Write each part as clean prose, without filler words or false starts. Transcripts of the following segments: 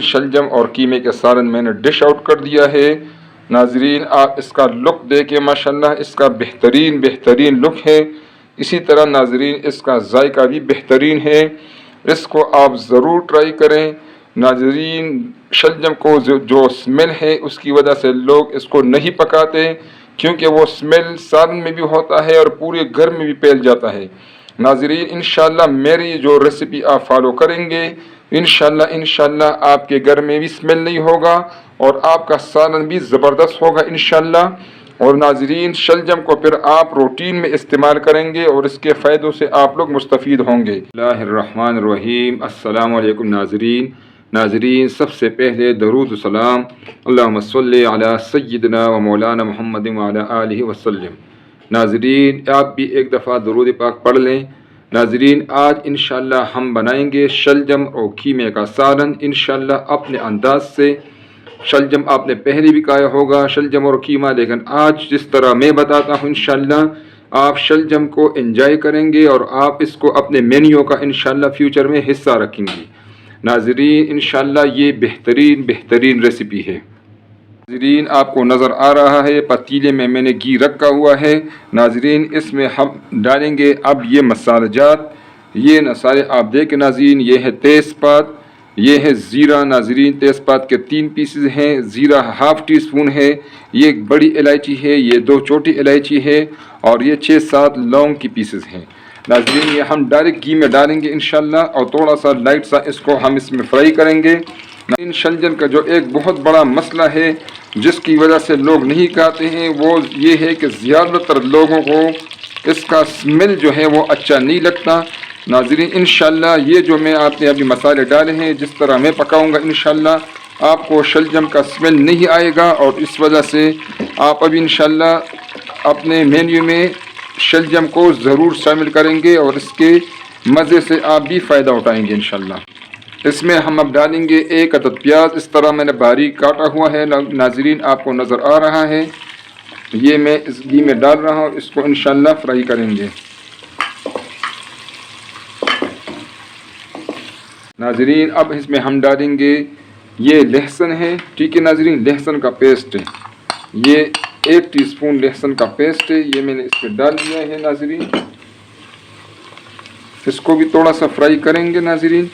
شلجم اور قیمے کے سالن میں نے ڈش آؤٹ کر دیا ہے۔ ناظرین آپ اس کا لک دیکھیں، ماشاءاللہ اس کا بہترین لک ہے۔ اسی طرح ناظرین اس کا ذائقہ بھی بہترین ہے، اس کو آپ ضرور ٹرائی کریں۔ ناظرین شلجم کو جو سمیل ہے اس کی وجہ سے لوگ اس کو نہیں پکاتے، کیونکہ وہ سمیل سالن میں بھی ہوتا ہے اور پورے گھر میں بھی پھیل جاتا ہے۔ ناظرین انشاءاللہ میری جو ریسیپی آپ فالو کریں گے، انشاءاللہ آپ کے گھر میں بھی سمیل نہیں ہوگا اور آپ کا سالن بھی زبردست ہوگا انشاءاللہ۔ اور ناظرین شلجم کو پھر آپ روٹین میں استعمال کریں گے اور اس کے فائدوں سے آپ لوگ مستفید ہوں گے۔ بسم اللہ الرحمن الرحیم۔ السلام علیکم ناظرین سب سے پہلے درود و سلام اللہم صلی علی سیدنا و مولانا محمد وعلی آلہ وسلم۔ ناظرین آپ بھی ایک دفعہ درود پاک پڑھ لیں۔ ناظرین آج انشاءاللہ ہم بنائیں گے شلجم اور قیمے کا سالن انشاءاللہ اپنے انداز سے۔ شلجم آپ نے پہلے بھی کھایا ہوگا شلجم اور قیمہ، لیکن آج جس طرح میں بتاتا ہوں انشاءاللہ آپ شلجم کو انجوائے کریں گے اور آپ اس کو اپنے مینیو کا انشاءاللہ فیوچر میں حصہ رکھیں گے۔ ناظرین انشاءاللہ یہ بہترین ریسیپی ہے۔ ناظرین آپ کو نظر آ رہا ہے پتیلے میں نے گھی رکھا ہوا ہے۔ ناظرین اس میں ہم ڈالیں گے اب یہ مسالہ جات، یہ مسالے آپ دیکھیں ناظرین، یہ ہے تیز پات، یہ ہے زیرہ۔ ناظرین تیز پات کے 3 پیسز ہیں، زیرہ ½ ٹی اسپون ہے، یہ ایک بڑی الائچی ہے، یہ 2 چھوٹی الائچی ہے اور یہ 6-7 لونگ کی پیسز ہیں۔ ناظرین یہ ہم ڈائریکٹ گھی میں ڈالیں گے انشاءاللہ اور تھوڑا سا لائٹ سا اس کو ہم اس میں فرائی کریں گے۔ ناظرین شلجم کا جو ایک بہت بڑا مسئلہ ہے جس کی وجہ سے لوگ نہیں کھاتے ہیں وہ یہ ہے کہ زیادہ تر لوگوں کو اس کا سمیل جو ہے وہ اچھا نہیں لگتا۔ ناظرین انشاءاللہ یہ جو میں آپ نے ابھی مسالے ڈالے ہیں جس طرح میں پکاؤں گا انشاءاللہ آپ کو شلجم کا سمیل نہیں آئے گا، اور اس وجہ سے آپ ابھی انشاءاللہ اپنے مینیو میں شلجم کو ضرور شامل کریں گے اور اس کے مزے سے آپ بھی فائدہ اٹھائیں گے انشاءاللہ۔ اس میں ہم اب ڈالیں گے 1 عدد پیاز، اس طرح میں نے باریک کاٹا ہوا ہے۔ ناظرین آپ کو نظر آ رہا ہے یہ میں اس گھی میں ڈال رہا ہوں، اس کو انشاءاللہ فرائی کریں گے۔ ناظرین اب اس میں ہم ڈالیں گے یہ لہسن ہے، ٹھیک ہے ناظرین، لہسن کا پیسٹ ہے، یہ 1 ٹی اسپون لہسن کا پیسٹ ہے، یہ میں نے اس پہ ڈال دیا ہے۔ ناظرین اس کو بھی تھوڑا سا فرائی کریں گے ناظرین۔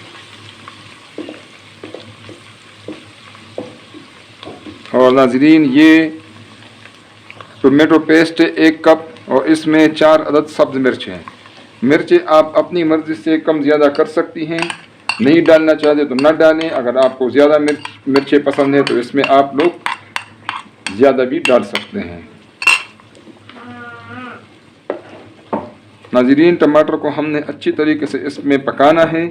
اور ناظرین یہ ٹومیٹو پیسٹ 1 کپ اور اس میں 4 عدد سبز مرچ ہیں۔ مرچیں آپ اپنی مرضی سے کم زیادہ کر سکتی ہیں، نہیں ڈالنا چاہتے تو نہ ڈالیں، اگر آپ کو زیادہ مرچیں پسند ہیں تو اس میں آپ لوگ زیادہ بھی ڈال سکتے ہیں۔ ناظرین ٹماٹر کو ہم نے اچھی طریقے سے اس میں پکانا ہے۔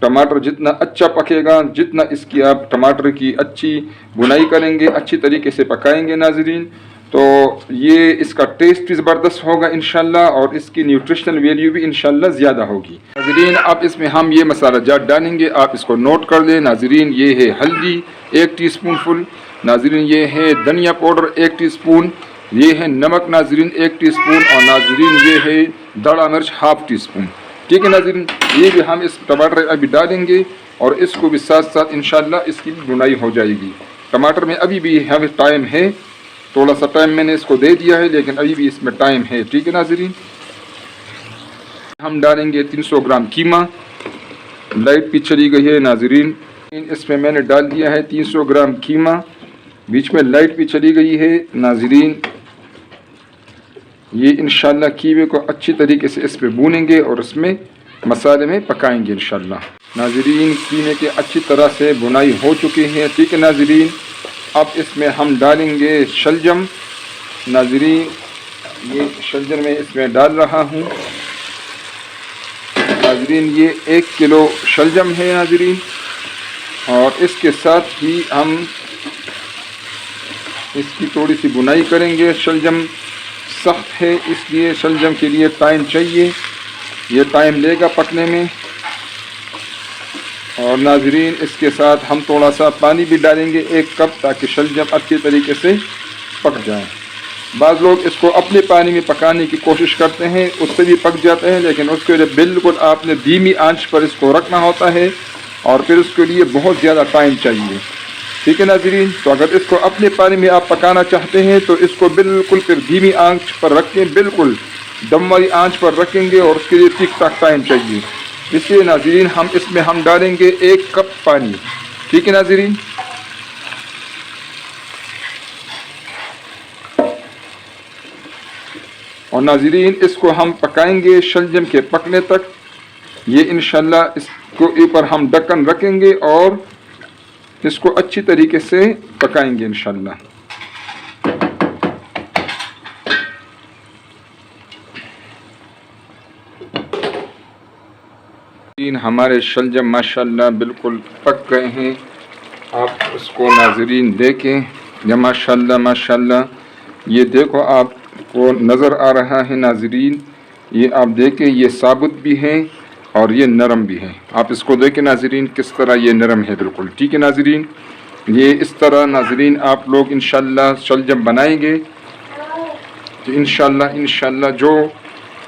ٹماٹر جتنا اچھا پکے گا، جتنا اس کی آپ ٹماٹر کی اچھی بنائی کریں گے، اچھی طریقے سے پکائیں گے ناظرین، تو یہ اس کا ٹیسٹ بھی زبردست ہوگا انشاءاللہ اور اس کی نیوٹریشنل ویلیو بھی انشاءاللہ زیادہ ہوگی۔ ناظرین اب اس میں ہم یہ مسالہ جات ڈالیں گے، آپ اس کو نوٹ کر لیں۔ ناظرین یہ ہے ہلدی 1 ٹی اسپون فل، ناظرین یہ ہے دھنیا پاؤڈر 1 ٹی اسپون، یہ ہے نمک ناظرین 1 ٹی اسپون، اور ناظرین یہ ہے دڑا مرچ ½ ٹی اسپون، ٹھیک ہے ناظرین۔ یہ بھی ہم اس ٹماٹر ابھی ڈالیں گے اور اس کو بھی ساتھ انشاءاللہ اس کی بنائی ہو جائے گی۔ ٹماٹر میں ابھی بھی ہمیں ٹائم ہے، تھوڑا سا ٹائم میں نے اس کو دے دیا ہے لیکن ابھی بھی اس میں ٹائم ہے، ٹھیک ہے ناظرین۔ ہم ڈالیں گے 300 گرام قیمہ، لائٹ پہ چلی گئی ہے ناظرین، اس میں نے ڈال دیا ہے 300 گرام قیمہ، بیچ میں لائٹ پہ چلی گئی ہے ناظرین۔ یہ انشاءاللہ قیمے کو اچھی طریقے سے اس پہ بھونیں گے اور اس میں مسالے میں پکائیں گے انشاءاللہ۔ ناظرین قیمے کے اچھی طرح سے بنائی ہو چکی ہے، ٹھیک ہے ناظرین۔ اب اس میں ہم ڈالیں گے شلجم، ناظرین یہ شلجم میں اس میں ڈال رہا ہوں۔ ناظرین یہ 1 کلو شلجم ہے ناظرین، اور اس کے ساتھ ہی ہم اس کی تھوڑی سی بنائی کریں گے۔ شلجم سخت ہے اس لیے شلجم کے لیے ٹائم چاہیے، یہ ٹائم لے گا پکنے میں۔ اور ناظرین اس کے ساتھ ہم تھوڑا سا پانی بھی ڈالیں گے 1 کپ، تاکہ شلجم اچھی طریقے سے پک جائیں۔ بعض لوگ اس کو اپنے پانی میں پکانے کی کوشش کرتے ہیں، اس سے بھی پک جاتے ہیں، لیکن اس کے لیے بالکل آپ نے دھیمی آنچ پر اس کو رکھنا ہوتا ہے اور پھر اس کے لیے بہت زیادہ ٹائم چاہیے. ٹھیک ہے ناظرین. تو اگر اس کو اپنے پانی میں آپ پکانا چاہتے ہیں تو اس کو بالکل پھر دھیمی آنچ پر رکھیں، بالکل دم والی آنچ پر رکھیں گے، اور اس کے لیے ٹھیک ٹھاک ٹائم چاہیے. اس لیے ناظرین اس میں ہم ڈالیں گے 1 کپ پانی. ٹھیک ہے ناظرین. اور ناظرین اس کو ہم پکائیں گے شلجم کے پکنے تک. یہ انشاءاللہ اس کو اوپر ہم ڈھکن رکھیں گے اور اس کو اچھی طریقے سے پکائیں گے انشاءاللہ. ہمارے شلجم ماشاءاللہ بالکل پک گئے ہیں. آپ اس کو ناظرین دیکھیں، یا ماشاءاللہ ماشاءاللہ یہ دیکھو آپ کو نظر آ رہا ہے ناظرین. یہ آپ دیکھیں، یہ ثابت بھی ہیں اور یہ نرم بھی ہیں. آپ اس کو دیکھیں ناظرین کس طرح یہ نرم ہے بالکل. ٹھیک ہے ناظرین. یہ اس طرح ناظرین آپ لوگ انشاءاللہ شلجم بنائیں گے تو انشاءاللہ جو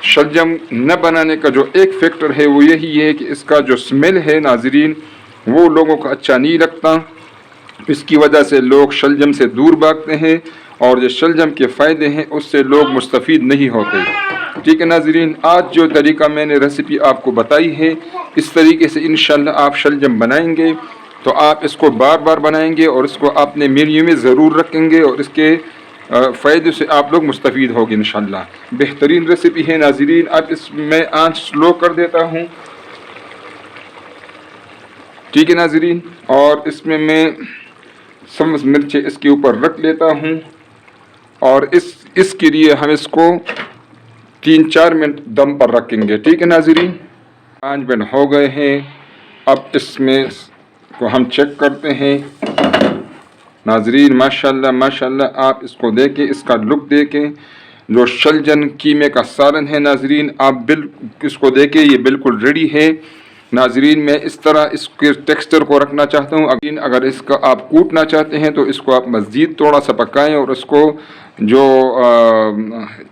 شلجم نہ بنانے کا جو ایک فیکٹر ہے وہ یہی ہے کہ اس کا جو سمیل ہے ناظرین وہ لوگوں کو اچھا نہیں لگتا. اس کی وجہ سے لوگ شلجم سے دور بھاگتے ہیں اور جو شلجم کے فائدے ہیں اس سے لوگ مستفید نہیں ہوتے. ٹھیک ہے ناظرین. آج جو طریقہ میں نے ریسیپی آپ کو بتائی ہے اس طریقے سے انشاءاللہ آپ شلجم بنائیں گے تو آپ اس کو بار بار بنائیں گے اور اس کو اپنے مینیو میں ضرور رکھیں گے اور اس کے فائدے سے آپ لوگ مستفید ہوگے انشاءاللہ. بہترین ریسیپی ہے ناظرین. اب اس میں آنچ سلو کر دیتا ہوں. ٹھیک ہے ناظرین. اور اس میں سبز مرچیں اس کے اوپر رکھ لیتا ہوں اور اس کے لیے ہم اس کو 3-4 منٹ دم پر رکھیں گے. ٹھیک ہے ناظرین. 5 منٹ ہو گئے ہیں. اب اس میں کو ہم چیک کرتے ہیں ناظرین. ماشاءاللہ ماشاءاللہ آپ اس کو دیکھیں، اس کا لک دیکھیں. جو شلجم قیمے کا سالن ہے ناظرین آپ اس کو دیکھیں، یہ بالکل ریڈی ہے ناظرین. میں اس طرح اس کے ٹیکسچر کو رکھنا چاہتا ہوں. اگر اس کا آپ کوٹنا چاہتے ہیں تو اس کو آپ مزید تھوڑا سا پکائیں اور اس کو جو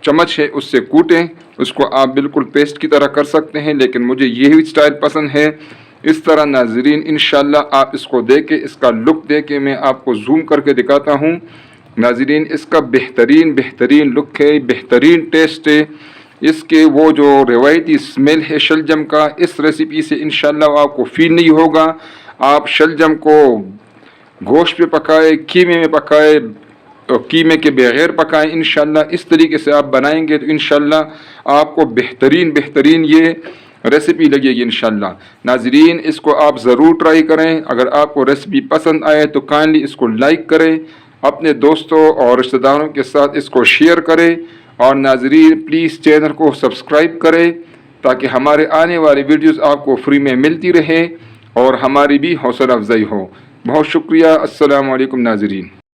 چمچ ہے اس سے کوٹیں. اس کو آپ بالکل پیسٹ کی طرح کر سکتے ہیں، لیکن مجھے یہی سٹائل پسند ہے. اس طرح ناظرین انشاءاللہ آپ اس کو دیکھیں، اس کا لک دیکھیں. میں آپ کو زوم کر کے دکھاتا ہوں ناظرین. اس کا بہترین لک ہے، بہترین ٹیسٹ ہے. اس کے وہ جو روایتی سمیل ہے شلجم کا اس ریسیپی سے انشاءاللہ آپ کو فیل نہیں ہوگا. آپ شلجم کو گوشت پہ پکائے، قیمے میں پکائے، قیمے کے بغیر پکائیں. انشاءاللہ اس طریقے سے آپ بنائیں گے تو انشاءاللہ آپ کو بہترین یہ ریسیپی لگے گی انشاءاللہ. ناظرین اس کو آپ ضرور ٹرائی کریں. اگر آپ کو ریسیپی پسند آئے تو کائنڈلی اس کو لائک کریں، اپنے دوستوں اور رشتہ داروں کے ساتھ اس کو شیئر کریں. اور ناظرین پلیز چینل کو سبسکرائب کریں تاکہ ہمارے آنے والی ویڈیوز آپ کو فری میں ملتی رہے اور ہماری بھی حوصلہ افزائی ہو. بہت شکریہ. السلام علیکم ناظرین.